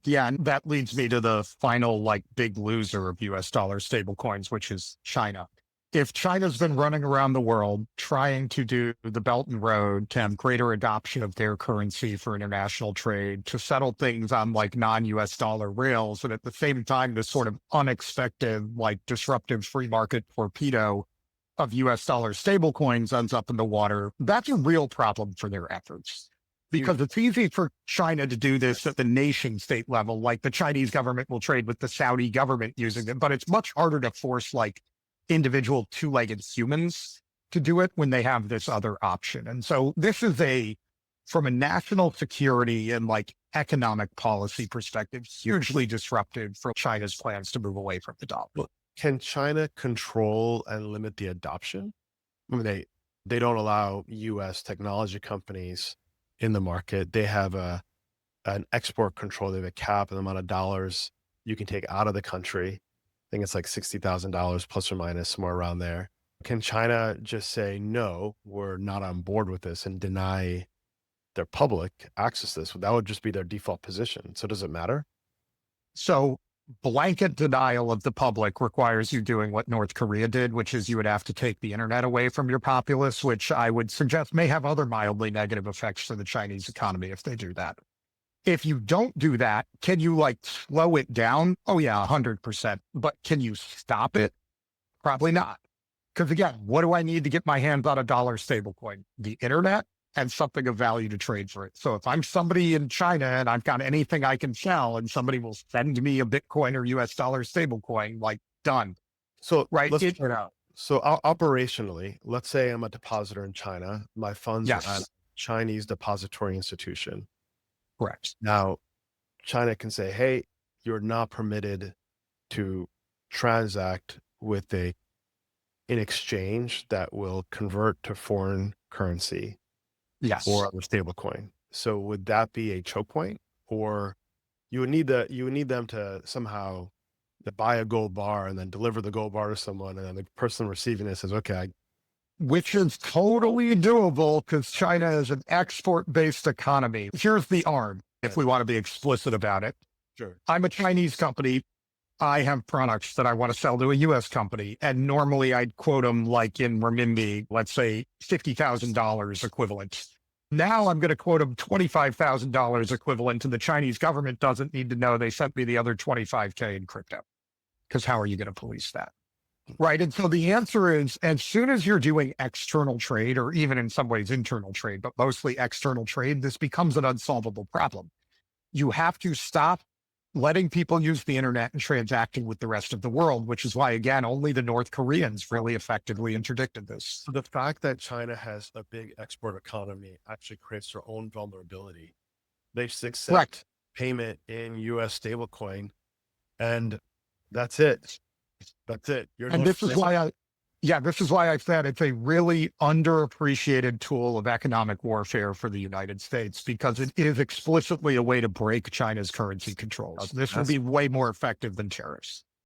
Yeah, and that leads me to the final like big loser of US dollar stablecoins, which is China. If China's been running around the world trying to do the Belt and Road to have greater adoption of their currency for international trade, to settle things on like non-US dollar rails, and at the same time, this sort of unexpected, like disruptive free market torpedo of US dollar stablecoins ends up in the water, that's a real problem for their efforts. Huge. Because it's easy for China to do this at the nation state level, like the Chinese government will trade with the Saudi government using them, but it's much harder to force like individual two-legged humans to do it when they have this other option. And so this is from a national security and like economic policy perspective, hugely disruptive for China's plans to move away from the dollar. Well, can China control and limit the adoption? I mean, they don't allow US technology companies in the market. They have an export control. They have a cap on the amount of dollars you can take out of the country. I think it's like $60,000 plus or minus, somewhere around there. Can China just say, no, we're not on board with this and deny their public access to this? That would just be their default position. So does it matter? So blanket denial of the public requires you doing what North Korea did, which is you would have to take the internet away from your populace, which I would suggest may have other mildly negative effects for the Chinese economy if they do that. If you don't do that, can you like slow it down? Oh yeah, 100%. But can you stop it? Probably not. Because again, what do I need to get my hands on a dollar stablecoin? The internet and something of value to trade for it. So if I'm somebody in China and I've got anything I can sell and somebody will send me a Bitcoin or US dollar stablecoin, like done. So Right. let's operationally, let's say I'm a depositor in China. My funds are at a Yes, Chinese depository institution. correct. Now, China can say, hey, you're not permitted to transact with an exchange that will convert to foreign currency or Yes. other stablecoin. So would that be a choke point? Or you would need them to somehow to buy a gold bar and then deliver the gold bar to someone, and then the person receiving it says, okay, Which is totally doable because China is an export based economy. Here's the arm, if we want to be explicit about it. sure. I'm a Chinese company. I have products that I want to sell to a US company. And normally I'd quote them like in renminbi, let's say $50,000 equivalent. Now I'm going to quote them $25,000 equivalent, and the Chinese government doesn't need to know they sent me the other 25K in crypto. Because how are you going to police that? Right. And so the answer is, as soon as you're doing external trade, or even in some ways internal trade, but mostly external trade, this becomes an unsolvable problem. You have to stop letting people use the internet and transacting with the rest of the world, which is why, again, only the North Koreans really effectively interdicted this. So the fact that China has a big export economy actually creates their own vulnerability. They just accept Correct. payment in US stablecoin, and that's it. That's it. You're And no this is why I said it's a really underappreciated tool of economic warfare for the United States, because it is explicitly a way to break China's currency controls. This will That's be way more effective than tariffs.